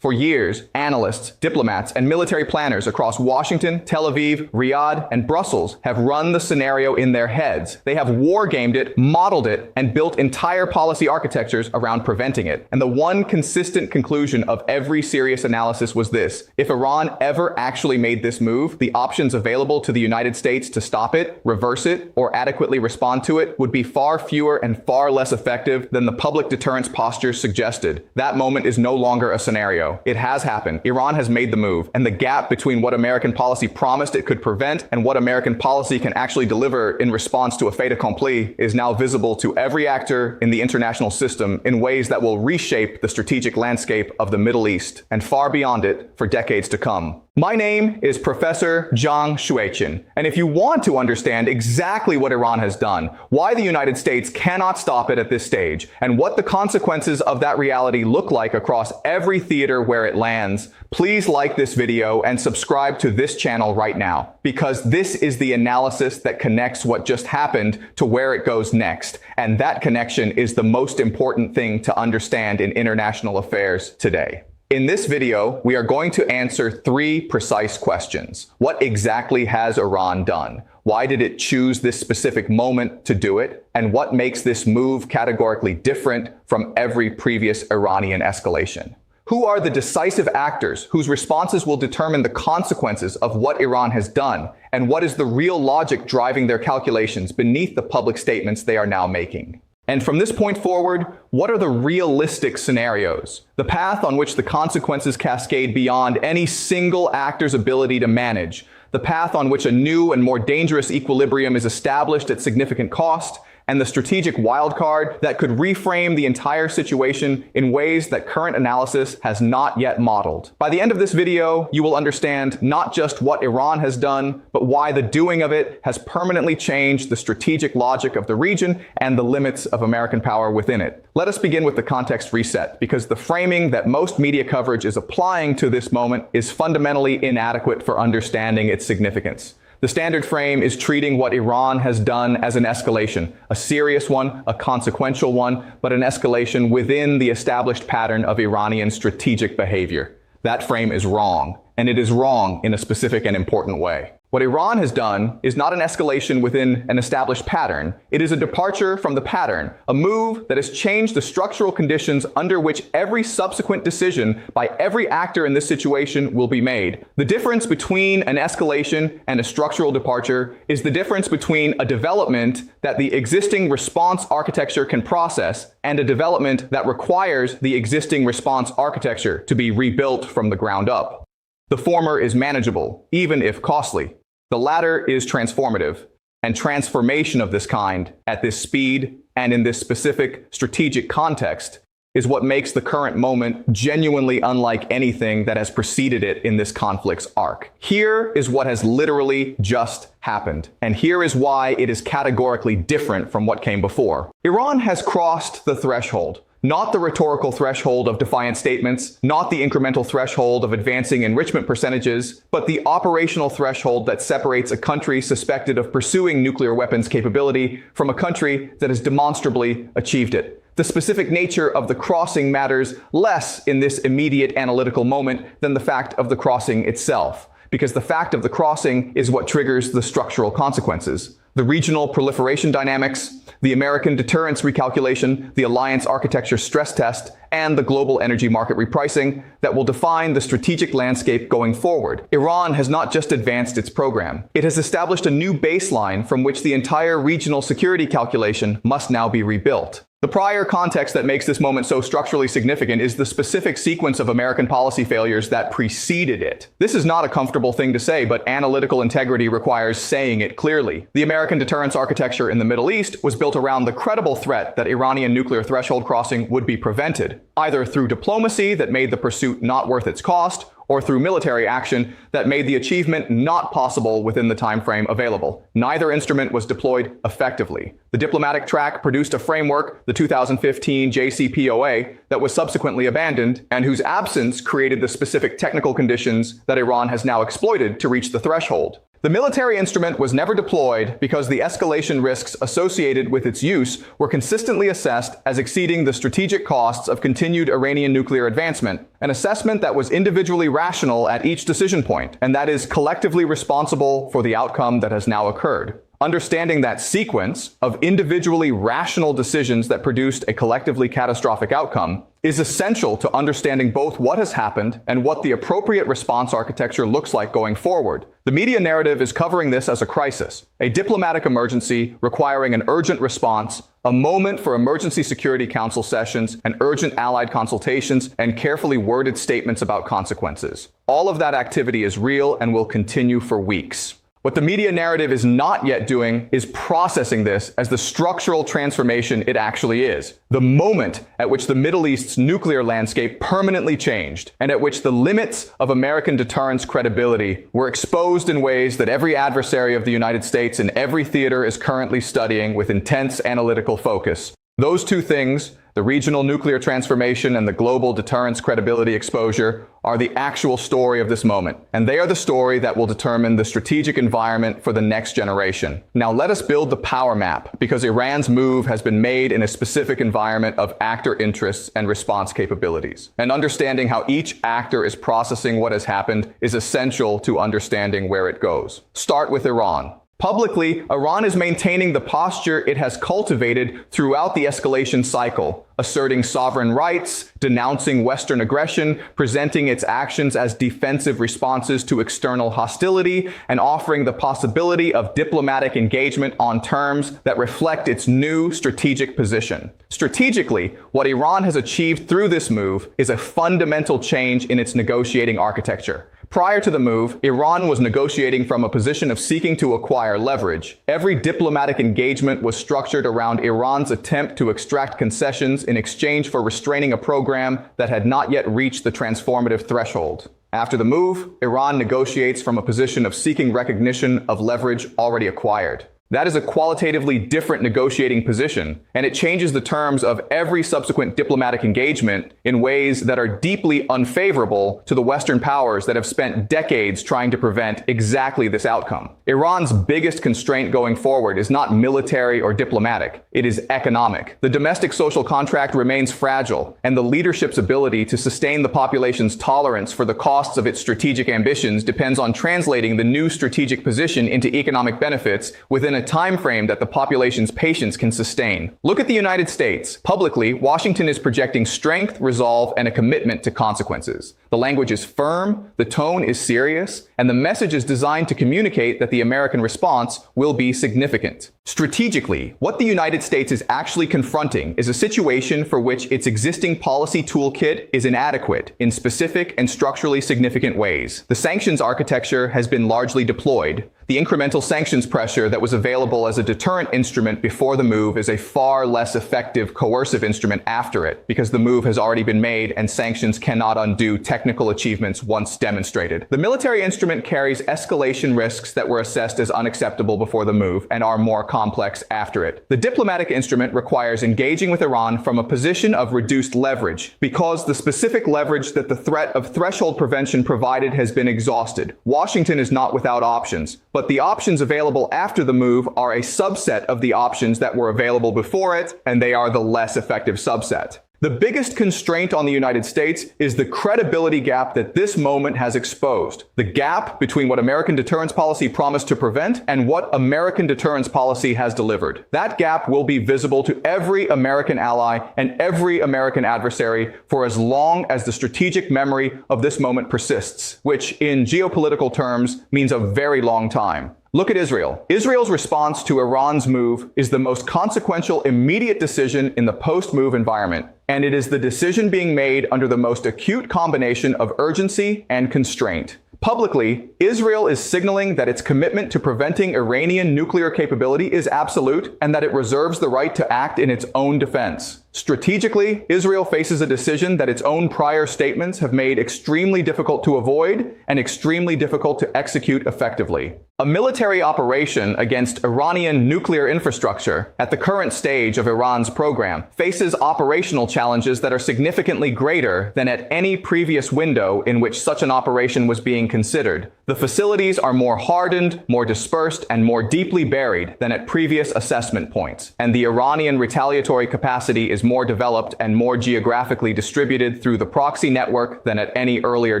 For years, analysts, diplomats, and military planners across Washington, Tel Aviv, Riyadh, and Brussels have run the scenario in their heads. They have war-gamed it, modeled it, and built entire policy architectures around preventing it. And the one consistent conclusion of every serious analysis was this: if Iran ever actually made this move, the options available to the United States to stop it, reverse it, or adequately respond to it would be far fewer and far less effective than the public deterrence postures suggested. That moment is no longer a scenario. It has happened. Iran has made the move, and the gap between what American policy promised it could prevent and what American policy can actually deliver in response to a fait accompli is now visible to every actor in the international system in ways that will reshape the strategic landscape of the Middle East and far beyond it for decades to come. My name is Professor Jiang Xueqin, and if you want to understand exactly what Iran has done, why the United States cannot stop it at this stage, and what the consequences of that reality look like across every theater where it lands, please like this video and subscribe to this channel right now, because this is the analysis that connects what just happened to where it goes next, and that connection is the most important thing to understand in international affairs today. In this video, we are going to answer 3 precise questions. What exactly has Iran done? Why did it choose this specific moment to do it? And what makes this move categorically different from every previous Iranian escalation? Who are the decisive actors whose responses will determine the consequences of what Iran has done? And what is the real logic driving their calculations beneath the public statements they are now making? And from this point forward, what are the realistic scenarios? The path on which the consequences cascade beyond any single actor's ability to manage. The path on which a new and more dangerous equilibrium is established at significant cost, and the strategic wildcard that could reframe the entire situation in ways that current analysis has not yet modeled. By the end of this video, you will understand not just what Iran has done, but why the doing of it has permanently changed the strategic logic of the region and the limits of American power within it. Let us begin with the context reset, because the framing that most media coverage is applying to this moment is fundamentally inadequate for understanding its significance. The standard frame is treating what Iran has done as an escalation, a serious one, a consequential one, but an escalation within the established pattern of Iranian strategic behavior. That frame is wrong, and it is wrong in a specific and important way. What Iran has done is not an escalation within an established pattern. It is a departure from the pattern, a move that has changed the structural conditions under which every subsequent decision by every actor in this situation will be made. The difference between an escalation and a structural departure is the difference between a development that the existing response architecture can process and a development that requires the existing response architecture to be rebuilt from the ground up. The former is manageable, even if costly. The latter is transformative, and transformation of this kind, at this speed and in this specific strategic context, is what makes the current moment genuinely unlike anything that has preceded it in this conflict's arc. Here is what has literally just happened, and here is why it is categorically different from what came before. Iran has crossed the threshold. Not the rhetorical threshold of defiant statements, not the incremental threshold of advancing enrichment percentages, but the operational threshold that separates a country suspected of pursuing nuclear weapons capability from a country that has demonstrably achieved it. The specific nature of the crossing matters less in this immediate analytical moment than the fact of the crossing itself, because the fact of the crossing is what triggers the structural consequences. The regional proliferation dynamics, the American deterrence recalculation, the alliance architecture stress test, and the global energy market repricing that will define the strategic landscape going forward. Iran has not just advanced its program. It has established a new baseline from which the entire regional security calculation must now be rebuilt. The prior context that makes this moment so structurally significant is the specific sequence of American policy failures that preceded it. This is not a comfortable thing to say, but analytical integrity requires saying it clearly. The American deterrence architecture in the Middle East was built around the credible threat that Iranian nuclear threshold crossing would be prevented, either through diplomacy that made the pursuit not worth its cost, or through military action that made the achievement not possible within the time frame available. Neither instrument was deployed effectively. The diplomatic track produced a framework, the 2015 JCPOA, that was subsequently abandoned, and whose absence created the specific technical conditions that Iran has now exploited to reach the threshold. The military instrument was never deployed because the escalation risks associated with its use were consistently assessed as exceeding the strategic costs of continued Iranian nuclear advancement, an assessment that was individually rational at each decision point, and that is collectively responsible for the outcome that has now occurred. Understanding that sequence of individually rational decisions that produced a collectively catastrophic outcome is essential to understanding both what has happened and what the appropriate response architecture looks like going forward. The media narrative is covering this as a crisis, a diplomatic emergency requiring an urgent response, a moment for emergency Security Council sessions and urgent allied consultations, and carefully worded statements about consequences. All of that activity is real and will continue for weeks. What the media narrative is not yet doing is processing this as the structural transformation it actually is. The moment at which the Middle East's nuclear landscape permanently changed, and at which the limits of American deterrence credibility were exposed in ways that every adversary of the United States in every theater is currently studying with intense analytical focus. Those two things, the regional nuclear transformation and the global deterrence credibility exposure, are the actual story of this moment. And they are the story that will determine the strategic environment for the next generation. Now let us build the power map, because Iran's move has been made in a specific environment of actor interests and response capabilities. And understanding how each actor is processing what has happened is essential to understanding where it goes. Start with Iran. Publicly, Iran is maintaining the posture it has cultivated throughout the escalation cycle, asserting sovereign rights, denouncing Western aggression, presenting its actions as defensive responses to external hostility, and offering the possibility of diplomatic engagement on terms that reflect its new strategic position. Strategically, what Iran has achieved through this move is a fundamental change in its negotiating architecture. Prior to the move, Iran was negotiating from a position of seeking to acquire leverage. Every diplomatic engagement was structured around Iran's attempt to extract concessions in exchange for restraining a program that had not yet reached the transformative threshold. After the move, Iran negotiates from a position of seeking recognition of leverage already acquired. That is a qualitatively different negotiating position, and it changes the terms of every subsequent diplomatic engagement in ways that are deeply unfavorable to the Western powers that have spent decades trying to prevent exactly this outcome. Iran's biggest constraint going forward is not military or diplomatic, it is economic. The domestic social contract remains fragile, and the leadership's ability to sustain the population's tolerance for the costs of its strategic ambitions depends on translating the new strategic position into economic benefits within a time frame that the population's patience can sustain. Look at the United States. Publicly, Washington is projecting strength, resolve, and a commitment to consequences. The language is firm, the tone is serious, and the message is designed to communicate that the American response will be significant. Strategically, what the United States is actually confronting is a situation for which its existing policy toolkit is inadequate in specific and structurally significant ways. The sanctions architecture has been largely deployed. The incremental sanctions pressure that was available as a deterrent instrument before the move is a far less effective coercive instrument after it, because the move has already been made and sanctions cannot undo technical achievements once demonstrated. The military instrument carries escalation risks that were assessed as unacceptable before the move and are more complex after it. The diplomatic instrument requires engaging with Iran from a position of reduced leverage, because the specific leverage that the threat of threshold prevention provided has been exhausted. Washington is not without options, but the options available after the move are a subset of the options that were available before it, and they are the less effective subset. The biggest constraint on the United States is the credibility gap that this moment has exposed. The gap between what American deterrence policy promised to prevent and what American deterrence policy has delivered. That gap will be visible to every American ally and every American adversary for as long as the strategic memory of this moment persists, which in geopolitical terms means a very long time. Look at Israel. Israel's response to Iran's move is the most consequential immediate decision in the post-move environment, and it is the decision being made under the most acute combination of urgency and constraint. Publicly, Israel is signaling that its commitment to preventing Iranian nuclear capability is absolute and that it reserves the right to act in its own defense. Strategically, Israel faces a decision that its own prior statements have made extremely difficult to avoid and extremely difficult to execute effectively. A military operation against Iranian nuclear infrastructure at the current stage of Iran's program faces operational challenges that are significantly greater than at any previous window in which such an operation was being considered. The facilities are more hardened, more dispersed, and more deeply buried than at previous assessment points, and the Iranian retaliatory capacity is more developed and more geographically distributed through the proxy network than at any earlier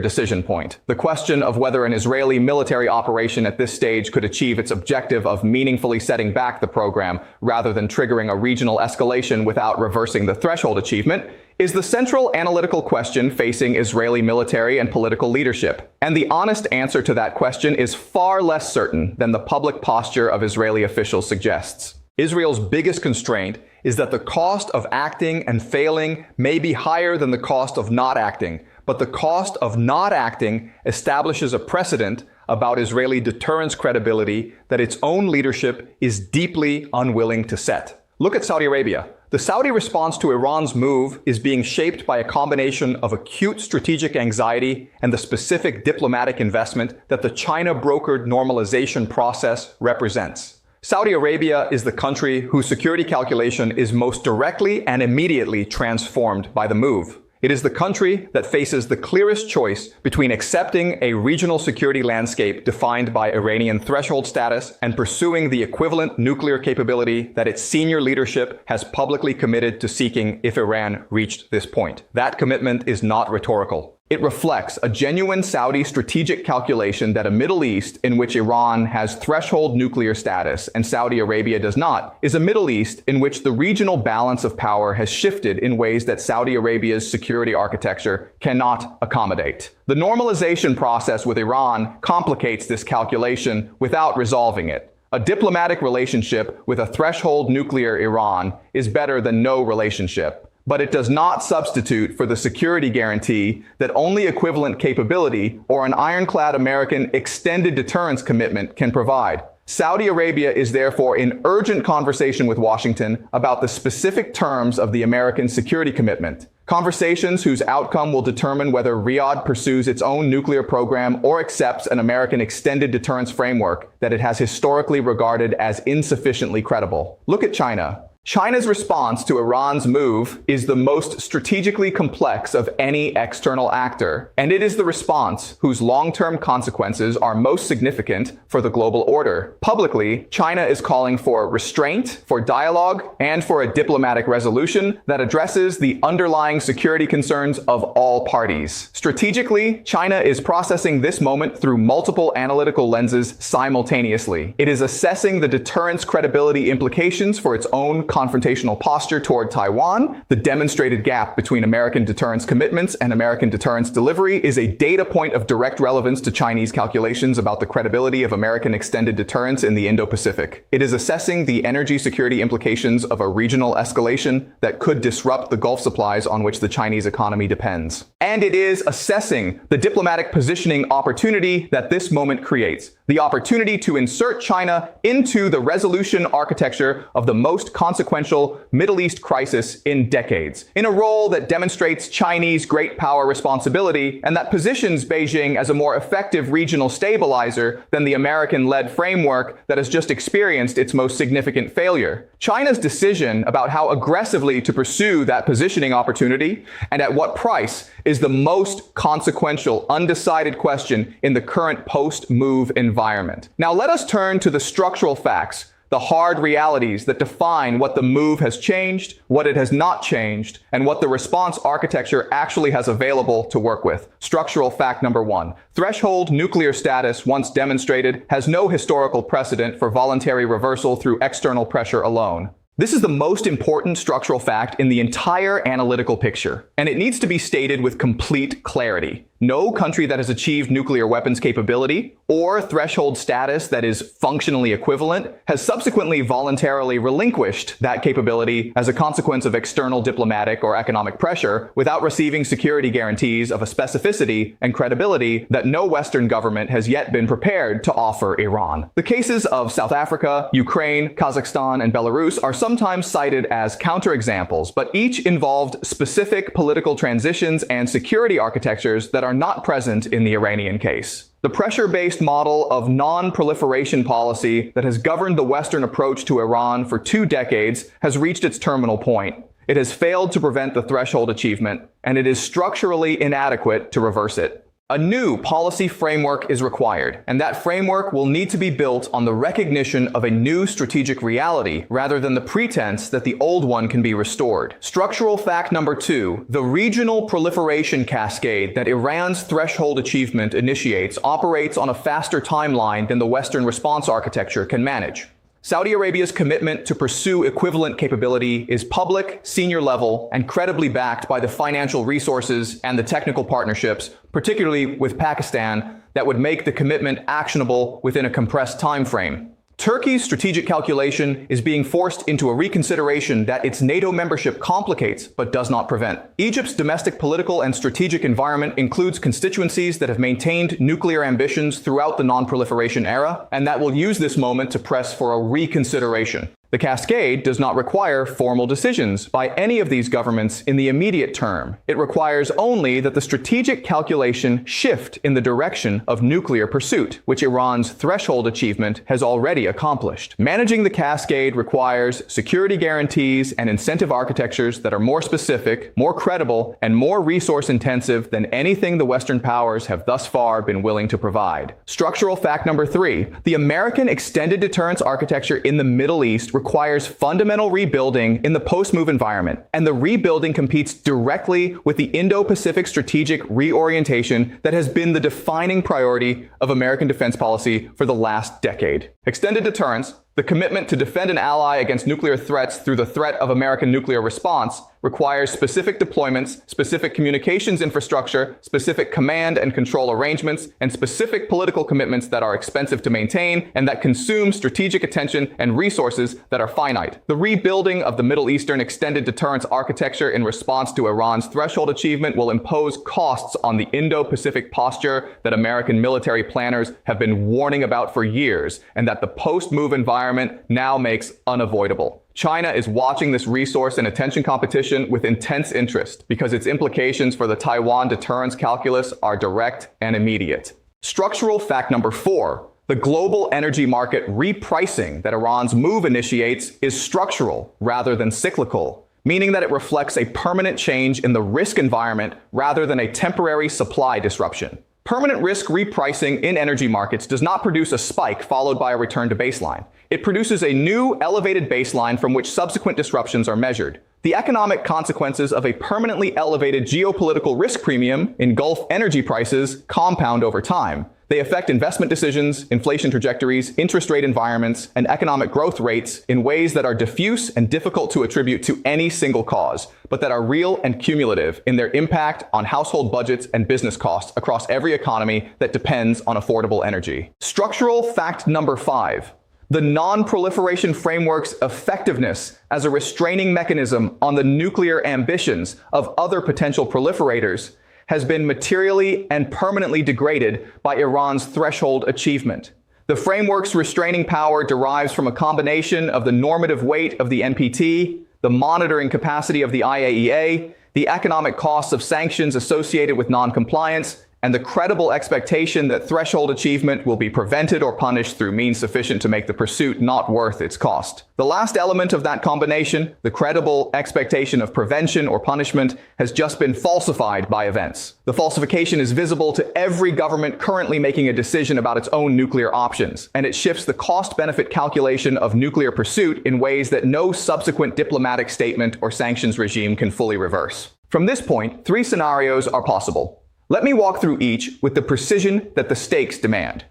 decision point. The question of whether an Israeli military operation at this stage could achieve its objective of meaningfully setting back the program rather than triggering a regional escalation without reversing the threshold achievement is the central analytical question facing Israeli military and political leadership. And the honest answer to that question is far less certain than the public posture of Israeli officials suggests. Israel's biggest constraint is that the cost of acting and failing may be higher than the cost of not acting, but the cost of not acting establishes a precedent about Israeli deterrence credibility that its own leadership is deeply unwilling to set. Look at Saudi Arabia. The Saudi response to Iran's move is being shaped by a combination of acute strategic anxiety and the specific diplomatic investment that the China-brokered normalization process represents. Saudi Arabia is the country whose security calculation is most directly and immediately transformed by the move. It is the country that faces the clearest choice between accepting a regional security landscape defined by Iranian threshold status and pursuing the equivalent nuclear capability that its senior leadership has publicly committed to seeking if Iran reached this point. That commitment is not rhetorical. It reflects a genuine Saudi strategic calculation that a Middle East in which Iran has threshold nuclear status and Saudi Arabia does not is a Middle East in which the regional balance of power has shifted in ways that Saudi Arabia's security architecture cannot accommodate. The normalization process with Iran complicates this calculation without resolving it. A diplomatic relationship with a threshold nuclear Iran is better than no relationship. But it does not substitute for the security guarantee that only equivalent capability or an ironclad American extended deterrence commitment can provide. Saudi Arabia is therefore in urgent conversation with Washington about the specific terms of the American security commitment. Conversations whose outcome will determine whether Riyadh pursues its own nuclear program or accepts an American extended deterrence framework that it has historically regarded as insufficiently credible. Look at China. China's response to Iran's move is the most strategically complex of any external actor, and it is the response whose long-term consequences are most significant for the global order. Publicly, China is calling for restraint, for dialogue, and for a diplomatic resolution that addresses the underlying security concerns of all parties. Strategically, China is processing this moment through multiple analytical lenses simultaneously. It is assessing the deterrence credibility implications for its own confrontational posture toward Taiwan. The demonstrated gap between American deterrence commitments and American deterrence delivery is a data point of direct relevance to Chinese calculations about the credibility of American extended deterrence in the Indo-Pacific. It is assessing the energy security implications of a regional escalation that could disrupt the Gulf supplies on which the Chinese economy depends. And it is assessing the diplomatic positioning opportunity that this moment creates. The opportunity to insert China into the resolution architecture of the most consequential Middle East crisis in decades, in a role that demonstrates Chinese great power responsibility and that positions Beijing as a more effective regional stabilizer than the American-led framework that has just experienced its most significant failure. China's decision about how aggressively to pursue that positioning opportunity and at what price is the most consequential, undecided question in the current post-move environment. Now let us turn to the structural facts, the hard realities that define what the move has changed, what it has not changed, and what the response architecture actually has available to work with. Structural fact number one. Threshold nuclear status, once demonstrated, has no historical precedent for voluntary reversal through external pressure alone. This is the most important structural fact in the entire analytical picture, and it needs to be stated with complete clarity. No country that has achieved nuclear weapons capability or threshold status that is functionally equivalent has subsequently voluntarily relinquished that capability as a consequence of external diplomatic or economic pressure without receiving security guarantees of a specificity and credibility that no Western government has yet been prepared to offer Iran. The cases of South Africa, Ukraine, Kazakhstan, and Belarus are sometimes cited as counterexamples, but each involved specific political transitions and security architectures that are not present in the Iranian case. The pressure-based model of non-proliferation policy that has governed the Western approach to Iran for 2 decades has reached its terminal point. It has failed to prevent the threshold achievement, and it is structurally inadequate to reverse it. A new policy framework is required, and that framework will need to be built on the recognition of a new strategic reality rather than the pretense that the old one can be restored. Structural fact number 2, the regional proliferation cascade that Iran's threshold achievement initiates operates on a faster timeline than the Western response architecture can manage. Saudi Arabia's commitment to pursue equivalent capability is public, senior level, and credibly backed by the financial resources and the technical partnerships, particularly with Pakistan, that would make the commitment actionable within a compressed time frame. Turkey's strategic calculation is being forced into a reconsideration that its NATO membership complicates but does not prevent. Egypt's domestic political and strategic environment includes constituencies that have maintained nuclear ambitions throughout the non-proliferation era, and that will use this moment to press for a reconsideration. The cascade does not require formal decisions by any of these governments in the immediate term. It requires only that the strategic calculation shift in the direction of nuclear pursuit, which Iran's threshold achievement has already accomplished. Managing the cascade requires security guarantees and incentive architectures that are more specific, more credible, and more resource-intensive than anything the Western powers have thus far been willing to provide. Structural fact number 3, the American extended deterrence architecture in the Middle East requires fundamental rebuilding in the post-move environment, and the rebuilding competes directly with the Indo-Pacific strategic reorientation that has been the defining priority of American defense policy for the last decade. Extended deterrence, the commitment to defend an ally against nuclear threats through the threat of American nuclear response, requires specific deployments, specific communications infrastructure, specific command and control arrangements, and specific political commitments that are expensive to maintain and that consume strategic attention and resources that are finite. The rebuilding of the Middle Eastern extended deterrence architecture in response to Iran's threshold achievement will impose costs on the Indo-Pacific posture that American military planners have been warning about for years, and that the post-move environment now makes unavoidable. China is watching this resource and attention competition with intense interest because its implications for the Taiwan deterrence calculus are direct and immediate. Structural fact number 4, the global energy market repricing that Iran's move initiates is structural rather than cyclical, meaning that it reflects a permanent change in the risk environment rather than a temporary supply disruption. Permanent risk repricing in energy markets does not produce a spike followed by a return to baseline. It produces a new elevated baseline from which subsequent disruptions are measured. The economic consequences of a permanently elevated geopolitical risk premium in Gulf energy prices compound over time. They affect investment decisions, inflation trajectories, interest rate environments, and economic growth rates in ways that are diffuse and difficult to attribute to any single cause, but that are real and cumulative in their impact on household budgets and business costs across every economy that depends on affordable energy. Structural fact number 5. The non-proliferation framework's effectiveness as a restraining mechanism on the nuclear ambitions of other potential proliferators has been materially and permanently degraded by Iran's threshold achievement. The framework's restraining power derives from a combination of the normative weight of the NPT, the monitoring capacity of the IAEA, the economic costs of sanctions associated with non-compliance, and the credible expectation that threshold achievement will be prevented or punished through means sufficient to make the pursuit not worth its cost. The last element of that combination, the credible expectation of prevention or punishment, has just been falsified by events. The falsification is visible to every government currently making a decision about its own nuclear options, and it shifts the cost-benefit calculation of nuclear pursuit in ways that no subsequent diplomatic statement or sanctions regime can fully reverse. From this point, 3 scenarios are possible. Let me walk through each with the precision that the stakes demand.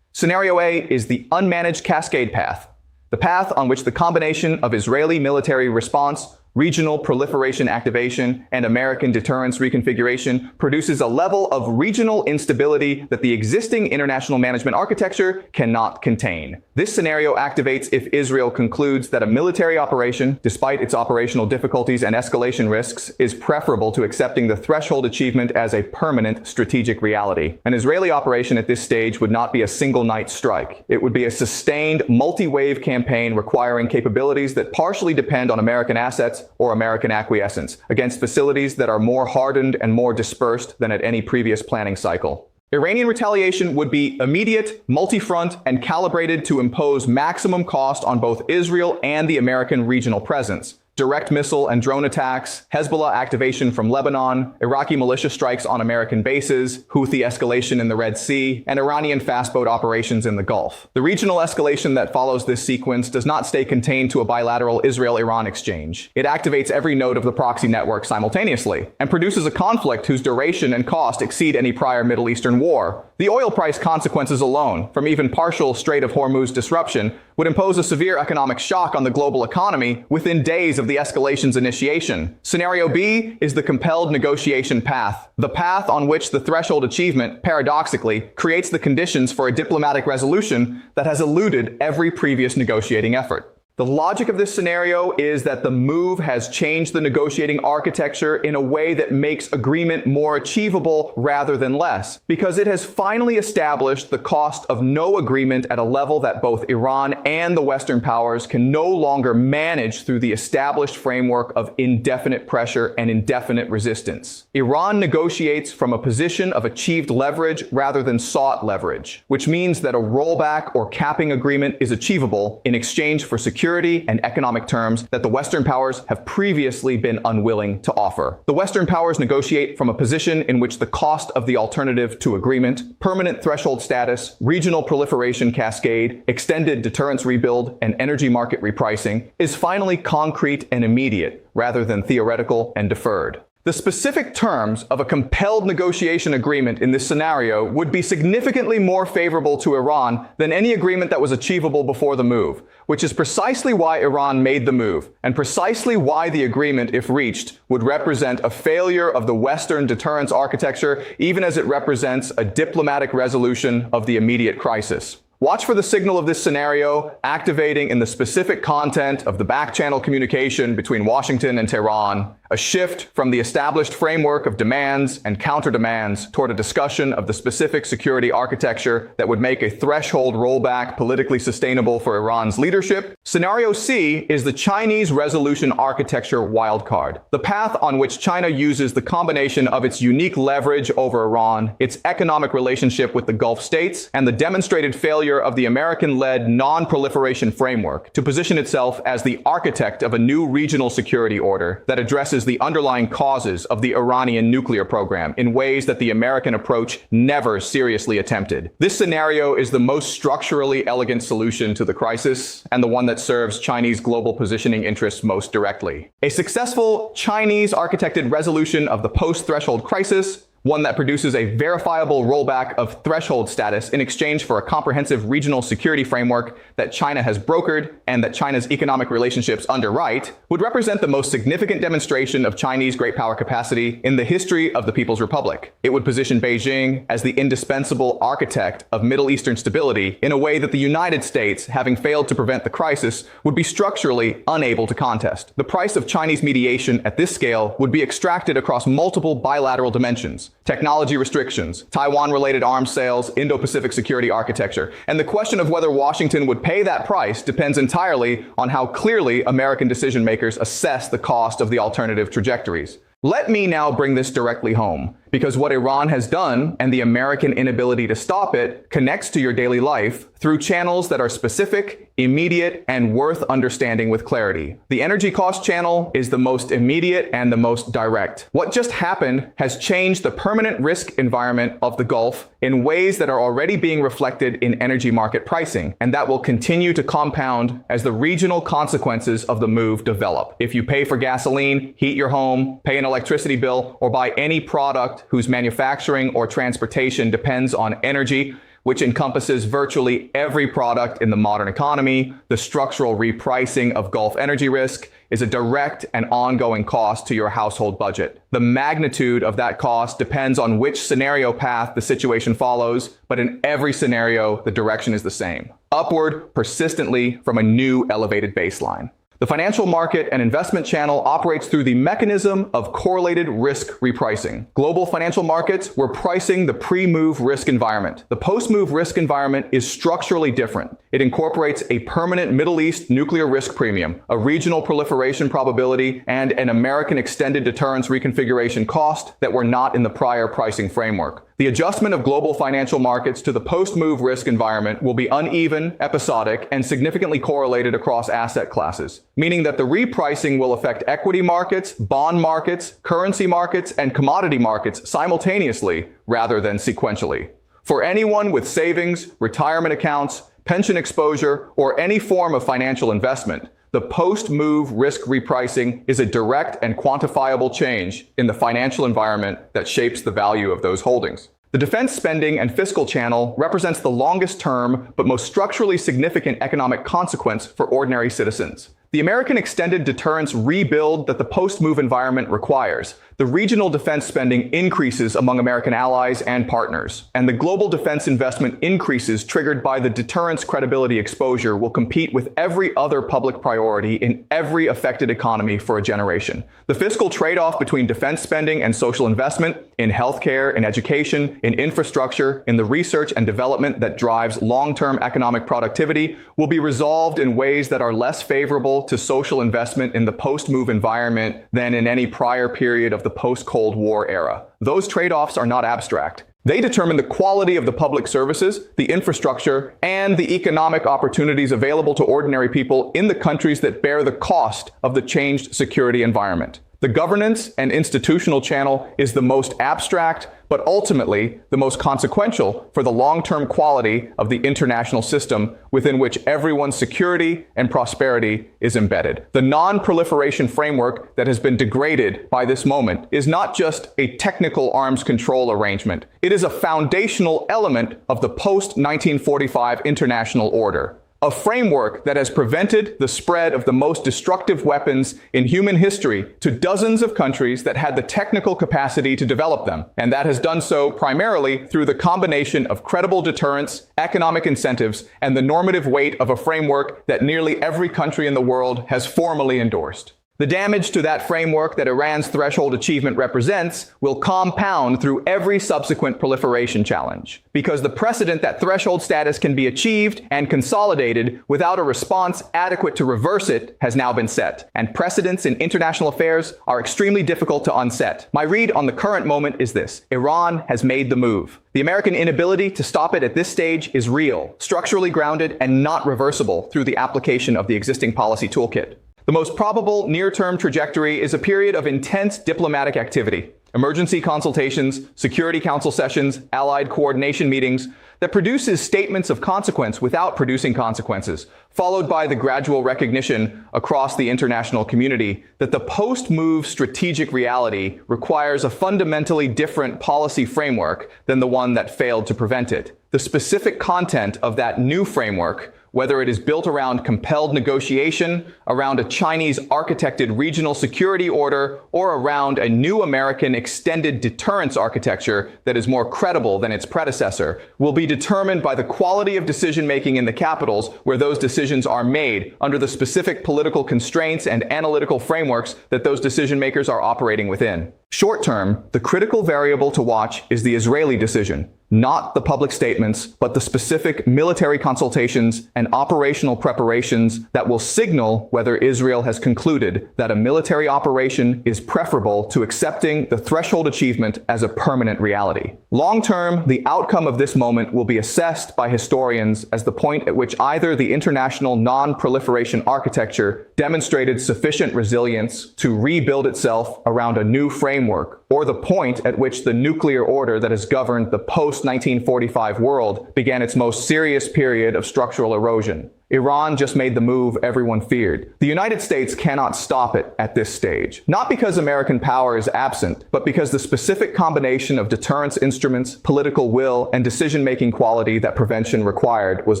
Scenario A is the unmanaged cascade path, the path on which the combination of Israeli military response, regional proliferation activation, and American deterrence reconfiguration produces a level of regional instability that the existing international management architecture cannot contain. This scenario activates if Israel concludes that a military operation, despite its operational difficulties and escalation risks, is preferable to accepting the threshold achievement as a permanent strategic reality. An Israeli operation at this stage would not be a single-night strike. It would be a sustained, multi-wave campaign requiring capabilities that partially depend on American assets or American acquiescence against facilities that are more hardened and more dispersed than at any previous planning cycle. Iranian retaliation would be immediate, multi-front, and calibrated to impose maximum cost on both Israel and the American regional presence. Direct missile and drone attacks, Hezbollah activation from Lebanon, Iraqi militia strikes on American bases, Houthi escalation in the Red Sea, and Iranian fast boat operations in the Gulf. The regional escalation that follows this sequence does not stay contained to a bilateral Israel-Iran exchange. It activates every node of the proxy network simultaneously and produces a conflict whose duration and cost exceed any prior Middle Eastern war. The oil price consequences alone, from even partial Strait of Hormuz disruption, would impose a severe economic shock on the global economy within days of the escalation's initiation. Scenario B is the compelled negotiation path, the path on which the threshold achievement, paradoxically, creates the conditions for a diplomatic resolution that has eluded every previous negotiating effort. The logic of this scenario is that the move has changed the negotiating architecture in a way that makes agreement more achievable rather than less, because it has finally established the cost of no agreement at a level that both Iran and the Western powers can no longer manage through the established framework of indefinite pressure and indefinite resistance. Iran negotiates from a position of achieved leverage rather than sought leverage, which means that a rollback or capping agreement is achievable in exchange for security and economic terms that the Western powers have previously been unwilling to offer. The Western powers negotiate from a position in which the cost of the alternative to agreement, permanent threshold status, regional proliferation cascade, extended deterrence rebuild, and energy market repricing is finally concrete and immediate, rather than theoretical and deferred. The specific terms of a compelled negotiation agreement in this scenario would be significantly more favorable to Iran than any agreement that was achievable before the move, which is precisely why Iran made the move, and precisely why the agreement, if reached, would represent a failure of the Western deterrence architecture, even as it represents a diplomatic resolution of the immediate crisis. Watch for the signal of this scenario activating in the specific content of the back-channel communication between Washington and Tehran, a shift from the established framework of demands and counter-demands toward a discussion of the specific security architecture that would make a threshold rollback politically sustainable for Iran's leadership. Scenario C is the Chinese resolution architecture wildcard, the path on which China uses the combination of its unique leverage over Iran, its economic relationship with the Gulf states, and the demonstrated failure of the American-led non-proliferation framework to position itself as the architect of a new regional security order that addresses the underlying causes of the Iranian nuclear program in ways that the American approach never seriously attempted. This scenario is the most structurally elegant solution to the crisis and the one that serves Chinese global positioning interests most directly. A successful Chinese architected resolution of the post-threshold crisis, one that produces a verifiable rollback of threshold status in exchange for a comprehensive regional security framework that China has brokered and that China's economic relationships underwrite, would represent the most significant demonstration of Chinese great power capacity in the history of the People's Republic. It would position Beijing as the indispensable architect of Middle Eastern stability in a way that the United States, having failed to prevent the crisis, would be structurally unable to contest. The price of Chinese mediation at this scale would be extracted across multiple bilateral dimensions: technology restrictions, Taiwan-related arms sales, Indo-Pacific security architecture. And the question of whether Washington would pay that price depends entirely on how clearly American decision makers assess the cost of the alternative trajectories. Let me now bring this directly home, because what Iran has done and the American inability to stop it connects to your daily life through channels that are specific, immediate, and worth understanding with clarity. The energy cost channel is the most immediate and the most direct. What just happened has changed the permanent risk environment of the Gulf in ways that are already being reflected in energy market pricing, and that will continue to compound as the regional consequences of the move develop. If you pay for gasoline, heat your home, pay an electricity bill, or buy any product whose manufacturing or transportation depends on energy, which encompasses virtually every product in the modern economy, the structural repricing of Gulf energy risk, is a direct and ongoing cost to your household budget. The magnitude of that cost depends on which scenario path the situation follows, but in every scenario, the direction is the same: upward, persistently from a new elevated baseline. The financial market and investment channel operates through the mechanism of correlated risk repricing. Global financial markets were pricing the pre-move risk environment. The post-move risk environment is structurally different. It incorporates a permanent Middle East nuclear risk premium, a regional proliferation probability, and an American extended deterrence reconfiguration cost that were not in the prior pricing framework. The adjustment of global financial markets to the post-move risk environment will be uneven, episodic, and significantly correlated across asset classes, meaning that the repricing will affect equity markets, bond markets, currency markets, and commodity markets simultaneously rather than sequentially. For anyone with savings, retirement accounts, pension exposure, or any form of financial investment, the post-move risk repricing is a direct and quantifiable change in the financial environment that shapes the value of those holdings. The defense spending and fiscal channel represents the longest term but most structurally significant economic consequence for ordinary citizens. The American extended deterrence rebuild that the post-move environment requires. The regional defense spending increases among American allies and partners, and the global defense investment increases triggered by the deterrence credibility exposure will compete with every other public priority in every affected economy for a generation. The fiscal trade-off between defense spending and social investment in healthcare, in education, in infrastructure, in the research and development that drives long-term economic productivity will be resolved in ways that are less favorable to social investment in the post-move environment than in any prior period of the post-Cold War era. Those trade-offs are not abstract. They determine the quality of the public services, the infrastructure, and the economic opportunities available to ordinary people in the countries that bear the cost of the changed security environment. The governance and institutional channel is the most abstract, but ultimately the most consequential for the long-term quality of the international system within which everyone's security and prosperity is embedded. The non-proliferation framework that has been degraded by this moment is not just a technical arms control arrangement. It is a foundational element of the post-1945 international order. A framework that has prevented the spread of the most destructive weapons in human history to dozens of countries that had the technical capacity to develop them. And that has done so primarily through the combination of credible deterrence, economic incentives, and the normative weight of a framework that nearly every country in the world has formally endorsed. The damage to that framework that Iran's threshold achievement represents will compound through every subsequent proliferation challenge, because the precedent that threshold status can be achieved and consolidated without a response adequate to reverse it has now been set, and precedents in international affairs are extremely difficult to unset. My read on the current moment is this: Iran has made the move. The American inability to stop it at this stage is real, structurally grounded, and not reversible through the application of the existing policy toolkit. The most probable near-term trajectory is a period of intense diplomatic activity, emergency consultations, Security Council sessions, allied coordination meetings, that produces statements of consequence without producing consequences, followed by the gradual recognition across the international community that the post-move strategic reality requires a fundamentally different policy framework than the one that failed to prevent it. The specific content of that new framework, whether it is built around compelled negotiation, around a Chinese architected regional security order, or around a new American extended deterrence architecture that is more credible than its predecessor, will be determined by the quality of decision-making in the capitals where those decisions are made under the specific political constraints and analytical frameworks that those decision-makers are operating within. Short term, the critical variable to watch is the Israeli decision. Not the public statements, but the specific military consultations and operational preparations that will signal whether Israel has concluded that a military operation is preferable to accepting the threshold achievement as a permanent reality. Long term, the outcome of this moment will be assessed by historians as the point at which either the international non-proliferation architecture demonstrated sufficient resilience to rebuild itself around a new framework, or the point at which the nuclear order that has governed the post-1945 world began its most serious period of structural erosion. Iran just made the move everyone feared. The United States cannot stop it at this stage. Not because American power is absent, but because the specific combination of deterrence instruments, political will, and decision-making quality that prevention required was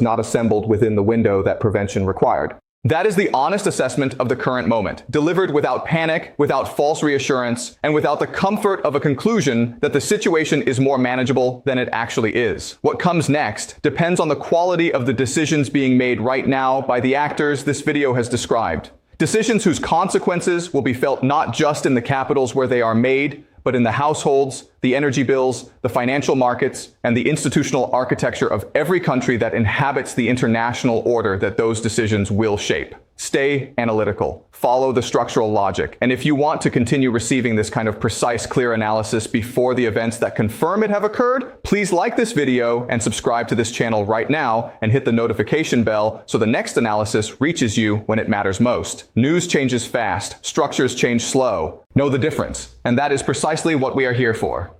not assembled within the window that prevention required. That is the honest assessment of the current moment, delivered without panic, without false reassurance, and without the comfort of a conclusion that the situation is more manageable than it actually is. What comes next depends on the quality of the decisions being made right now by the actors this video has described. Decisions whose consequences will be felt not just in the capitals where they are made, but in the households, the energy bills, the financial markets, and the institutional architecture of every country that inhabits the international order that those decisions will shape. Stay analytical. Follow the structural logic. And if you want to continue receiving this kind of precise, clear analysis before the events that confirm it have occurred, please like this video and subscribe to this channel right now and hit the notification bell so the next analysis reaches you when it matters most. News changes fast. Structures change slow. Know the difference. And that is precisely what we are here for.